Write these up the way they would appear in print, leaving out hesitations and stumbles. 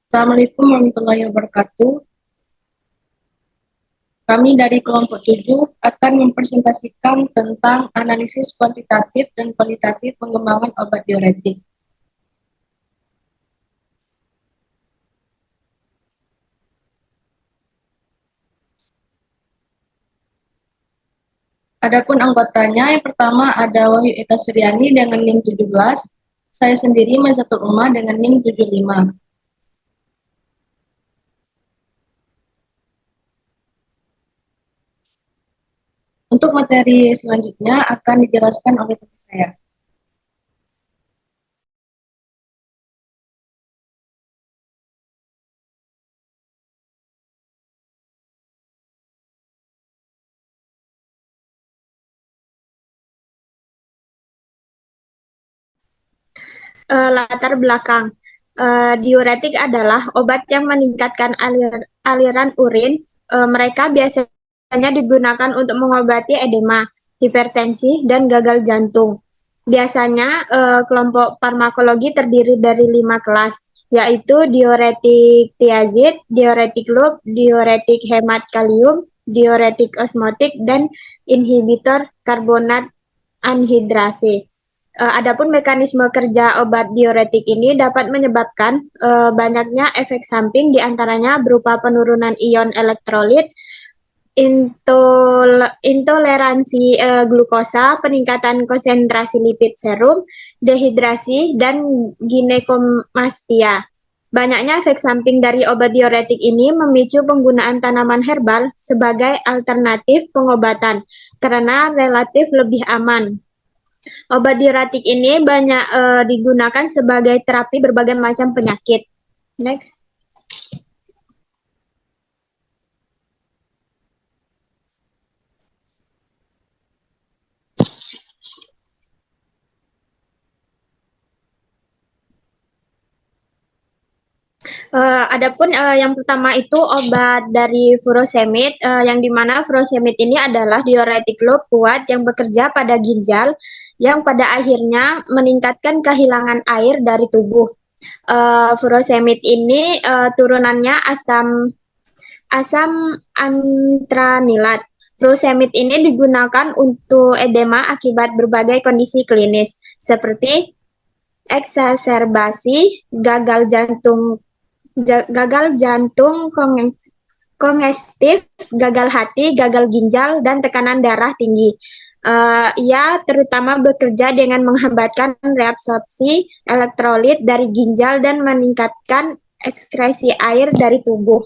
Assalamualaikum warahmatullahi wabarakatuh. Kami dari kelompok 7 akan mempresentasikan tentang analisis kuantitatif dan kualitatif pengembangan obat diuretik. Adapun anggotanya, yang pertama ada Wahyu Eka Suryani dengan NIM 17, saya sendiri Mazatul Umah dengan NIM 75. Untuk materi selanjutnya akan dijelaskan oleh teman saya. Latar belakang. Diuretik adalah obat yang meningkatkan aliran urin. Mereka biasanya digunakan untuk mengobati edema, hipertensi, dan gagal jantung. Biasanya kelompok farmakologi terdiri dari 5 kelas, yaitu diuretik tiazid, diuretik loop, diuretik hemat kalium, diuretik osmotik, dan inhibitor karbonat anhidrase. Adapun mekanisme kerja obat diuretik ini dapat menyebabkan banyaknya efek samping, diantaranya berupa penurunan ion elektrolit, intoleransi glukosa, peningkatan konsentrasi lipid serum, dehidrasi, dan ginekomastia. Banyaknya efek samping dari obat diuretik ini memicu penggunaan tanaman herbal sebagai alternatif pengobatan karena relatif lebih aman. Obat diuretik ini banyak digunakan sebagai terapi berbagai macam penyakit. Next. Adapun yang pertama itu obat dari furosemid, yang dimana furosemid ini adalah diuretik loop kuat yang bekerja pada ginjal, yang pada akhirnya meningkatkan kehilangan air dari tubuh. Furosemid ini turunannya asam antranilat. Furosemid ini digunakan untuk edema akibat berbagai kondisi klinis seperti eksaserbasi, gagal jantung kongestif, gagal hati, gagal ginjal, dan tekanan darah tinggi. Ia terutama bekerja dengan menghambatkan reabsorpsi elektrolit dari ginjal dan meningkatkan ekskresi air dari tubuh.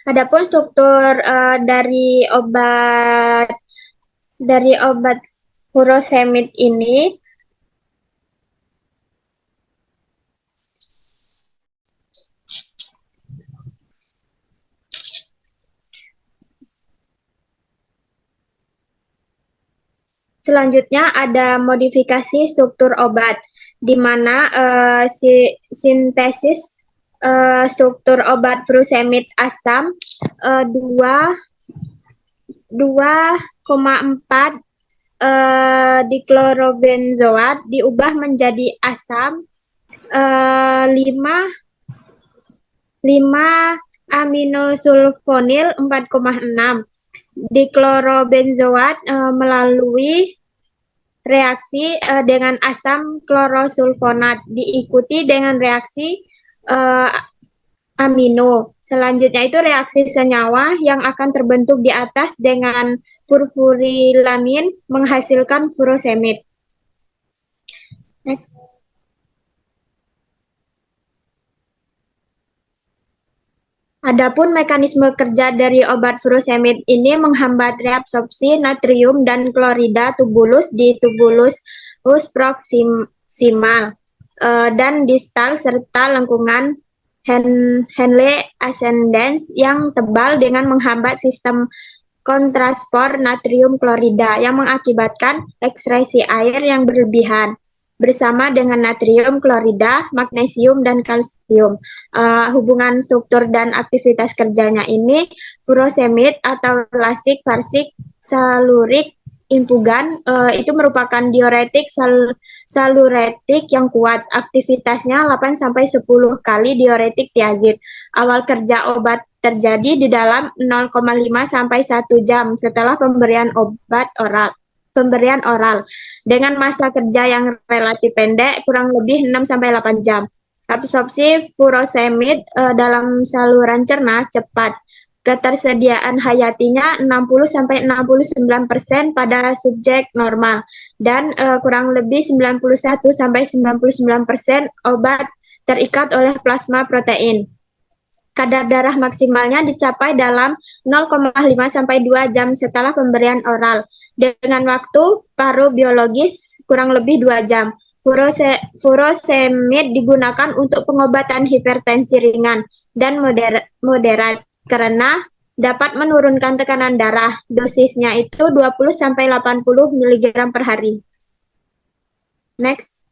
Adapun struktur dari obat furosemid ini selanjutnya ada modifikasi struktur obat, di mana sintesis struktur obat furosemid asam 2,4 diklorobenzoat diubah menjadi asam 5 aminosulfonil 4,6 diklorobenzoat melalui reaksi dengan asam klorosulfonat diikuti dengan reaksi amino. Selanjutnya itu reaksi senyawa yang akan terbentuk di atas dengan furfurilamin menghasilkan furosemid. Next. Adapun mekanisme kerja dari obat furosemid ini menghambat reabsorpsi natrium dan klorida tubulus di tubulus proksimal dan distal serta lengkungan Henle ascendens yang tebal dengan menghambat sistem kontraspor natrium klorida yang mengakibatkan ekskresi air yang berlebihan bersama dengan natrium klorida, magnesium, dan kalsium. Hubungan struktur dan aktivitas kerjanya ini furosemid atau lasik farsik salurik impugan itu merupakan diuretik saluretik yang kuat. Aktivitasnya 8 sampai 10 kali diuretik tiazid. Awal kerja obat terjadi di dalam 0,5 sampai 1 jam setelah pemberian oral dengan masa kerja yang relatif pendek kurang lebih 6 sampai 8 jam. Absorpsi furosemid dalam saluran cerna cepat. Ketersediaan hayatinya 60-69% pada subjek normal dan kurang lebih 91-99% obat terikat oleh plasma protein. Kadar darah maksimalnya dicapai dalam 0,5 sampai 2 jam setelah pemberian oral dengan waktu paru biologis kurang lebih 2 jam. Furosemid digunakan untuk pengobatan hipertensi ringan dan moderat karena dapat menurunkan tekanan darah. Dosisnya itu 20-80 mg per hari. Next.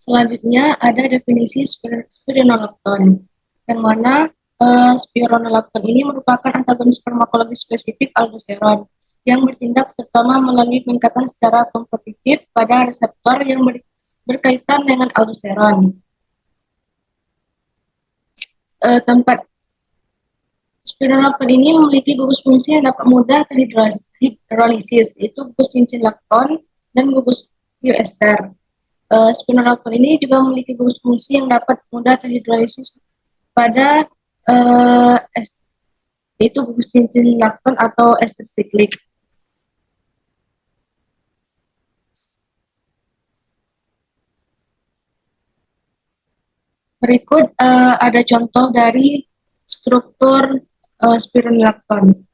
Selanjutnya ada definisi spironolakton, yang mana spironolakton ini merupakan antagonis farmakologis spesifik aldosteron yang bertindak terutama melalui peningkatan secara kompetitif pada reseptor yang berkaitan dengan aldosteron. Tempat spironolakton ini memiliki gugus fungsi yang dapat mudah terhidrolisis, itu gugus cincin lakton dan gugus tioester. Spironolakton ini juga memiliki gugus fungsi yang dapat mudah terhidrolisis pada yaitu gugus cincin lakton atau ester siklik. Berikut ada contoh dari struktur spironolakton.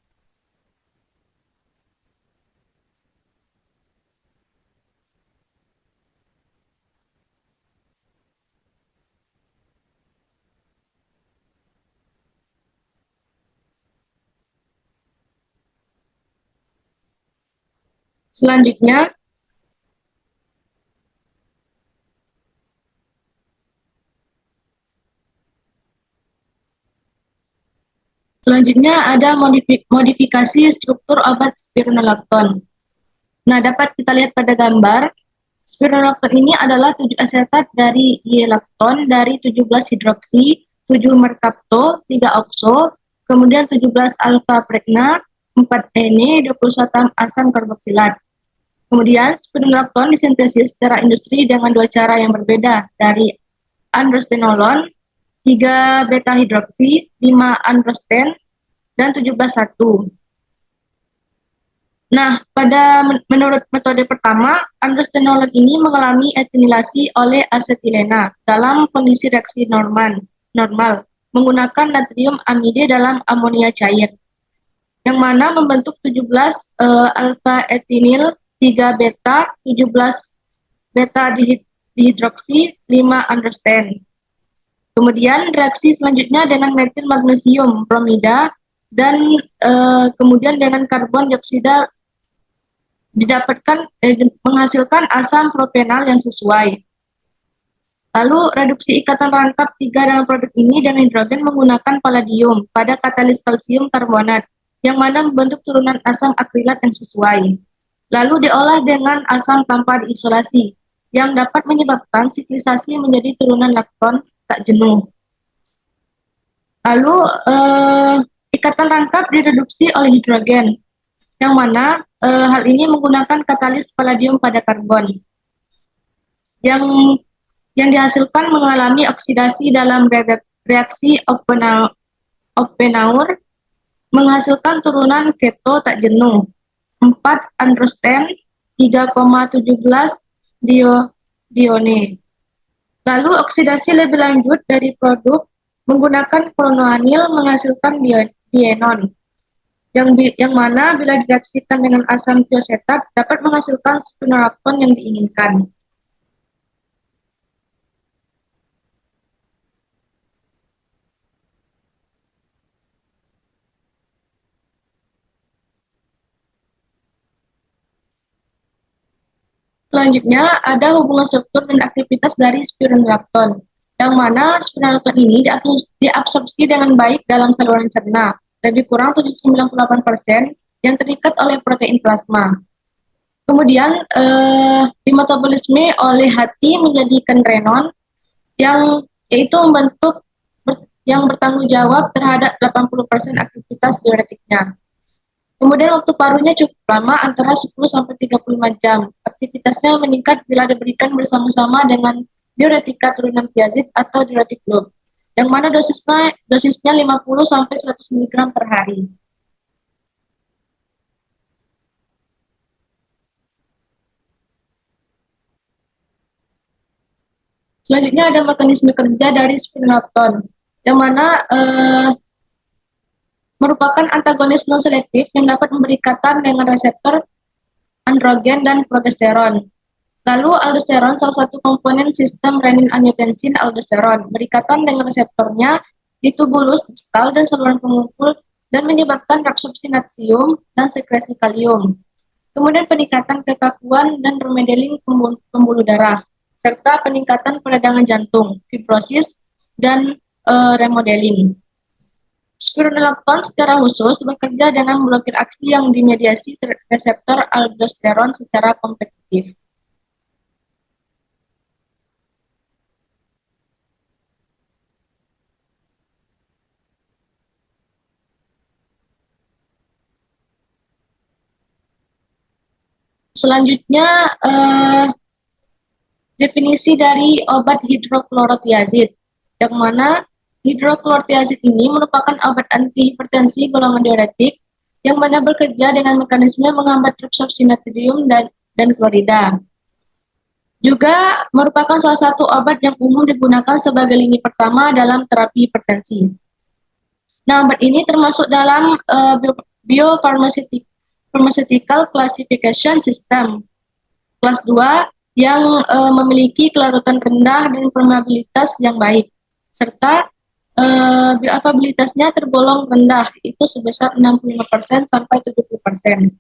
Selanjutnya, ada modifikasi struktur obat spironolakton. Nah, dapat kita lihat pada gambar, spironolakton ini adalah 7 asetat dari Y-lakton dari 17 hidroksi, 7 merkapto, 3 okso, kemudian 17 alfa pregna, 4 ene, 21 asam karboksilat. Kemudian, spironolakton disintesis secara industri dengan 2 cara yang berbeda, dari androstenolon, 3 beta hidroksi, 5 androsten, dan 17 satu. Nah, menurut metode pertama, androstenolon ini mengalami etinilasi oleh asetilena dalam kondisi reaksi normal, menggunakan natrium amide dalam amonia cair, yang mana membentuk 17 alfa etinil, 3 beta, 17 beta dihidroksi, 5 androsten. Kemudian reaksi selanjutnya dengan metil magnesium bromida dan kemudian dengan karbon dioksida menghasilkan asam propenal yang sesuai. Lalu reduksi ikatan rangkap 3 dalam produk ini dengan hidrogen menggunakan palladium pada katalis kalsium karbonat, yang mana membentuk turunan asam akrilat yang sesuai. Lalu diolah dengan asam tanpa diisolasi, yang dapat menyebabkan siklisasi menjadi turunan lakton tak jenuh. Lalu ikatan rangkap direduksi oleh hidrogen, yang mana hal ini menggunakan katalis palladium pada karbon, yang dihasilkan mengalami oksidasi dalam reaksi Oppenauer, menghasilkan turunan keto tak jenuh, 4 androsten, 3,17 dione. Lalu oksidasi lebih lanjut dari produk menggunakan pronoanil menghasilkan dienon, yang mana bila direaksikan dengan asam tiosetat dapat menghasilkan spironolakton yang diinginkan. Selanjutnya ada hubungan struktur dan aktivitas dari spironolakton, yang mana spironolakton ini diabsorpsi dengan baik dalam saluran cerna, lebih kurang 98% yang terikat oleh protein plasma. Kemudian dimetabolisme oleh hati menjadikan renon yang yaitu yang bertanggung jawab terhadap 80% aktivitas diuretiknya. Kemudian waktu parunya cukup lama, antara 10 sampai 35 jam. Aktivitasnya meningkat bila diberikan bersama-sama dengan diuretika turunan tiazid atau diuretik loop, yang mana dosisnya 50 sampai 100 mg per hari. Selanjutnya ada mekanisme kerja dari spironolakton, yang mana merupakan antagonis non-selektif yang dapat memberi ikatan dengan reseptor androgen dan progesteron. Lalu aldosteron, salah satu komponen sistem renin-angiotensin-aldosteron, berikatan dengan reseptornya di tubulus distal dan saluran pengumpul dan menyebabkan reabsorpsi natrium dan sekresi kalium. Kemudian peningkatan kekakuan dan remodeling pembuluh darah, serta peningkatan peradangan jantung, fibrosis, dan remodeling. Spironolakton secara khusus bekerja dengan memblokir aksi yang dimediasi reseptor aldosteron secara kompetitif. Selanjutnya, definisi dari obat hidroklorotiazid, yang mana hidroklorotiazid ini merupakan obat antihipertensi golongan diuretik yang mana bekerja dengan mekanisme menghambat absorpsi natrium dan klorida. Juga merupakan salah satu obat yang umum digunakan sebagai lini pertama dalam terapi hipertensi. Nah, obat ini termasuk dalam Biopharmaceutical Classification System kelas 2 yang memiliki kelarutan rendah dan permeabilitas yang baik, serta bioavailabilitasnya tergolong rendah, itu sebesar 65% sampai 70%.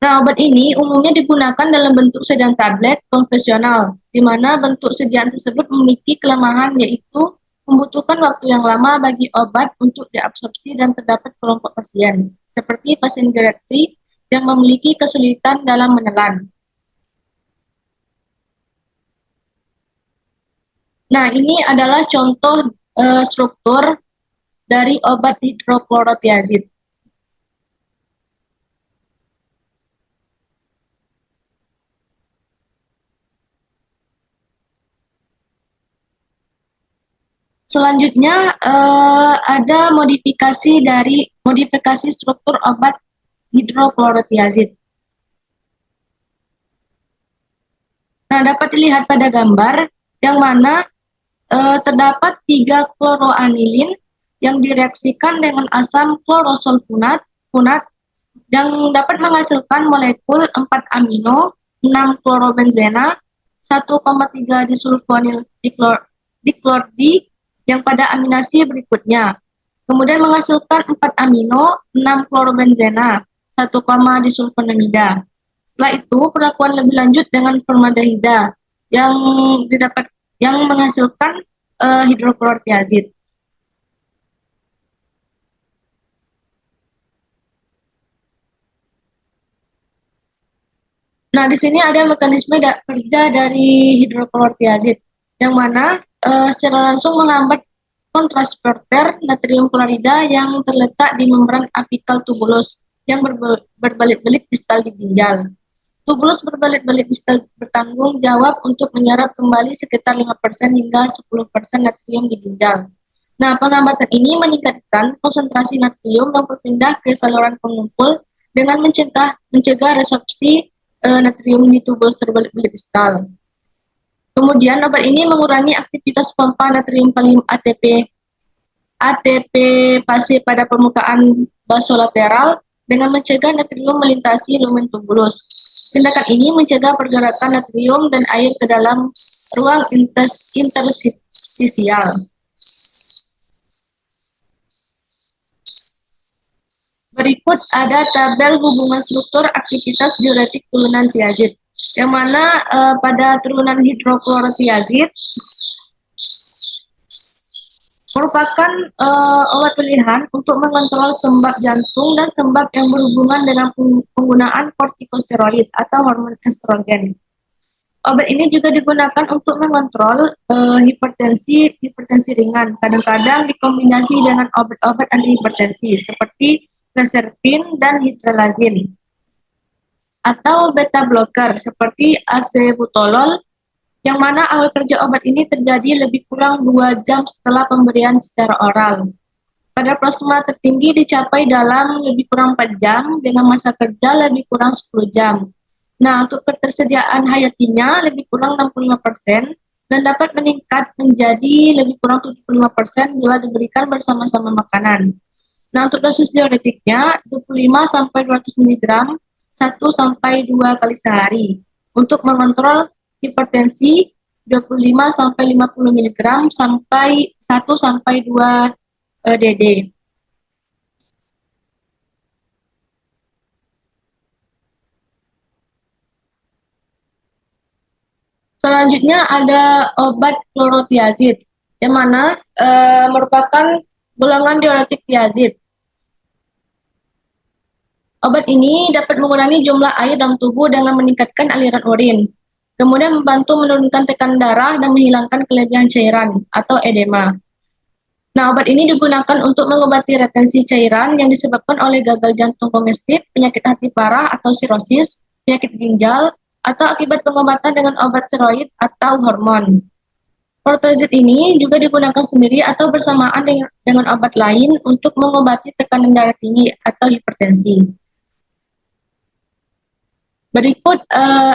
Nah, obat ini umumnya digunakan dalam bentuk sediaan tablet konvensional, di mana bentuk sediaan tersebut memiliki kelemahan, yaitu membutuhkan waktu yang lama bagi obat untuk diabsorpsi dan terdapat kelompok pasien, seperti pasien geriatrik yang memiliki kesulitan dalam menelan. Nah, ini adalah contoh struktur dari obat hidroklorotiazid. Selanjutnya ada modifikasi struktur obat hidroklorotiazid. Nah, dapat dilihat pada gambar yang mana terdapat 3 kloroanilin yang direaksikan dengan asam klorosulfonat yang dapat menghasilkan molekul 4 amino, 6 klorobenzena, 1,3 disulfonil diklordi yang pada aminasi berikutnya. Kemudian menghasilkan 4 amino, 6 klorobenzena, 1, disulfonamida. Setelah itu, perlakuan lebih lanjut dengan formaldehida yang menghasilkan hidroklorotiazid. Nah, di sini ada mekanisme kerja dari hidroklorotiazid, yang mana secara langsung menghambat kontransporter natrium klorida yang terletak di membran apikal tubulus yang berbelit-belit distal di ginjal. Tubulus berbelit-belit distal bertanggung jawab untuk menyerap kembali sekitar 5% hingga 10% natrium di ginjal. Nah, penghambatan ini meningkatkan konsentrasi natrium yang berpindah ke saluran pengumpul dengan mencegah resorpsi natrium di tubulus terbelit-belit distal. Kemudian obat ini mengurangi aktivitas pompa natrium kalium ATP fase pada permukaan basolateral dengan mencegah natrium melintasi lumen tubulus. Tindakan ini mencegah pergerakan natrium dan air ke dalam ruang interstisial. Berikut ada tabel hubungan struktur aktivitas diuretik turunan tiazid. yang mana pada turunan hidroklorotiazid merupakan obat pilihan untuk mengontrol sembab jantung dan sembab yang berhubungan dengan penggunaan kortikosteroid atau hormon estrogen. Obat ini juga digunakan untuk mengontrol hipertensi ringan, kadang-kadang dikombinasi dengan obat-obat antihipertensi seperti reserpin dan hidralazin, atau beta blocker seperti acebutolol, yang mana awal kerja obat ini terjadi lebih kurang 2 jam setelah pemberian secara oral. Kadar plasma tertinggi dicapai dalam lebih kurang 4 jam dengan masa kerja lebih kurang 10 jam. Nah, untuk ketersediaan hayatinya lebih kurang 65% dan dapat meningkat menjadi lebih kurang 75% bila diberikan bersama-sama makanan. Nah, untuk dosis diuretiknya 25 sampai 200 mg 1 sampai 2 kali sehari. Untuk mengontrol hipertensi 25 sampai 50 mg sampai 1 sampai 2 DD. Selanjutnya ada obat klorotiazid, yang mana merupakan golongan diuretik tiazid. Obat ini dapat mengurangi jumlah air dalam tubuh dengan meningkatkan aliran urin, kemudian membantu menurunkan tekanan darah dan menghilangkan kelebihan cairan atau edema. Nah, obat ini digunakan untuk mengobati retensi cairan yang disebabkan oleh gagal jantung kongestif, penyakit hati parah atau sirosis, penyakit ginjal, atau akibat pengobatan dengan obat steroid atau hormon. Kortizid ini juga digunakan sendiri atau bersamaan dengan obat lain untuk mengobati tekanan darah tinggi atau hipertensi. Berikut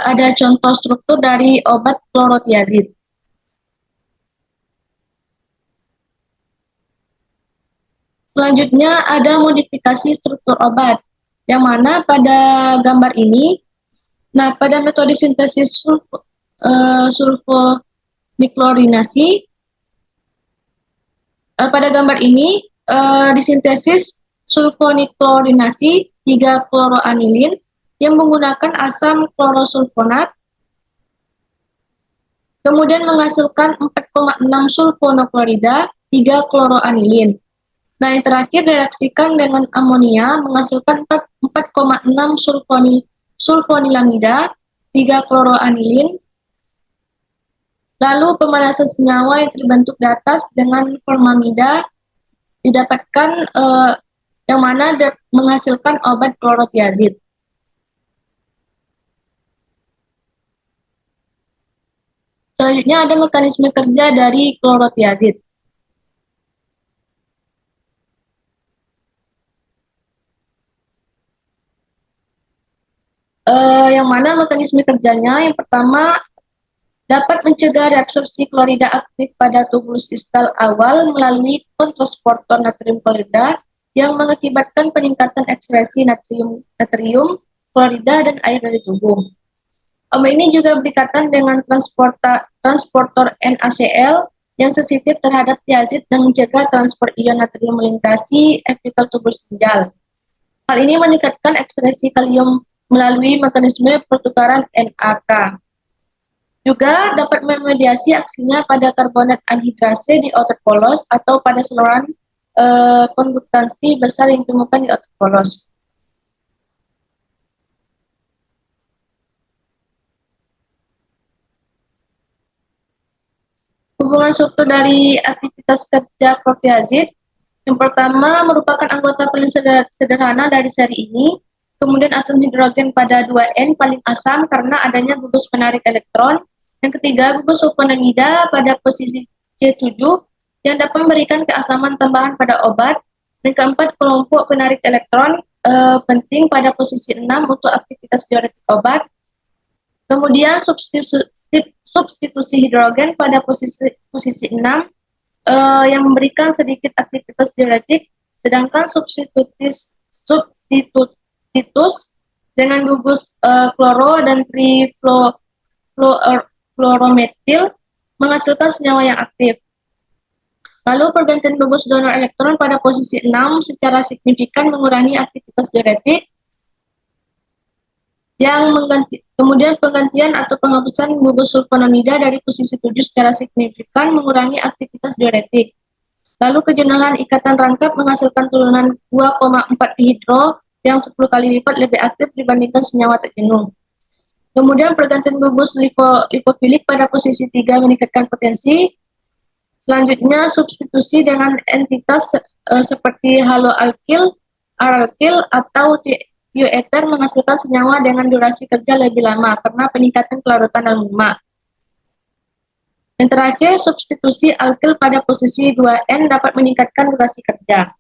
ada contoh struktur dari obat klorotiazid. Selanjutnya ada modifikasi struktur obat, yang mana pada gambar ini, pada metode sintesis sulfonitlorinasi, pada gambar ini disintesis sulfonitlorinasi 3-kloroanilin yang menggunakan asam klorosulfonat, kemudian menghasilkan 4,6 sulfonoklorida 3-kloroanilin. Nah, yang terakhir direaksikan dengan amonia menghasilkan 4,6 sulfonilamida 3-kloroanilin. Lalu pemanasan senyawa yang terbentuk di atas dengan formamida didapatkan yang mana menghasilkan obat klorotiazid. Selanjutnya ada mekanisme kerja dari klorotiazid. Yang mana mekanisme kerjanya, yang pertama dapat mencegah reabsorpsi klorida aktif pada tubulus distal awal melalui kontransportor natrium klorida yang mengakibatkan peningkatan ekspresi natrium, klorida, dan air dari tubuh. Obat ini juga berdekatan dengan transportor NaCl yang sensitif terhadap tiazid dan mencegah transport ion natrium melintasi apical tubulus ginjal. Hal ini meningkatkan ekspresi kalium melalui mekanisme pertukaran NaK. Juga dapat memediasi aksinya pada karbonat anhidrase di otot polos atau pada saluran konduktansi besar yang ditemukan di otot polos. Hubungan struktur dari aktivitas kerja klorotiazid, yang pertama merupakan anggota paling sederhana dari seri ini. Kemudian atom hidrogen pada 2N paling asam karena adanya gugus penarik elektron. Yang ketiga, gugus sulfonamida pada posisi C7 yang dapat memberikan keasaman tambahan pada obat. Dan keempat, kelompok penarik elektron penting pada posisi 6 untuk aktivitas diuretik obat. Kemudian substitusi hidrogen pada posisi 6 yang memberikan sedikit aktivitas diuretik, sedangkan substitutus dengan gugus kloro dan trifluorometil menghasilkan senyawa yang aktif. Lalu pergantian gugus donor elektron pada posisi 6 secara signifikan mengurangi aktivitas diuretik. Kemudian penggantian atau penghapusan bubuk sulfonamida dari posisi 7 secara signifikan mengurangi aktivitas diuretik. Lalu kejenuhan ikatan rangkap menghasilkan turunan 2,4 dihidro yang 10 kali lipat lebih aktif dibandingkan senyawa tak jenuh. Kemudian pergantian bubuk lipofilik pada posisi 3 meningkatkan potensi. Selanjutnya substitusi dengan entitas seperti haloalkil, aralkil, atau tioeter menghasilkan senyawa dengan durasi kerja lebih lama karena peningkatan kelarutan dalam lemak. Yang terakhir, substitusi alkil pada posisi 2N dapat meningkatkan durasi kerja.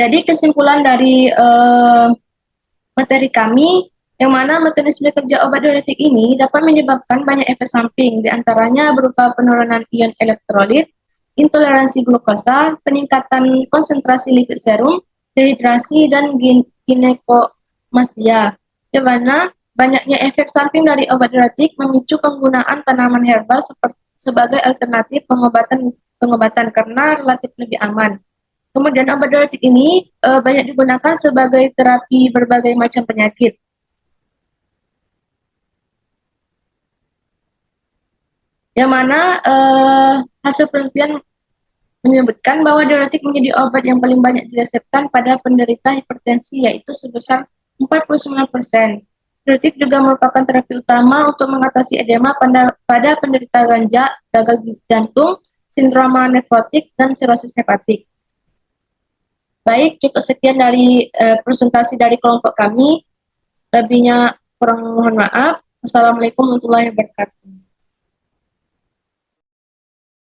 Jadi kesimpulan dari materi kami, yang mana mekanisme kerja obat diuretik ini dapat menyebabkan banyak efek samping, diantaranya berupa penurunan ion elektrolit, intoleransi glukosa, peningkatan konsentrasi lipid serum, dehidrasi, dan ginekomastia, di mana banyaknya efek samping dari obat diuretik memicu penggunaan tanaman herbal sebagai alternatif pengobatan karena relatif lebih aman. Kemudian obat diuretik ini banyak digunakan sebagai terapi berbagai macam penyakit. Yang mana hasil penelitian menyebutkan bahwa diuretik menjadi obat yang paling banyak diresepkan pada penderita hipertensi, yaitu sebesar 49%. Diuretik juga merupakan terapi utama untuk mengatasi edema pada penderita gagal jantung, sindroma nefrotik, dan sirosis hepatik. Baik, cukup sekian dari presentasi dari kelompok kami. Lebihnya kurang mohon maaf. Wassalamualaikum warahmatullahi wabarakatuh.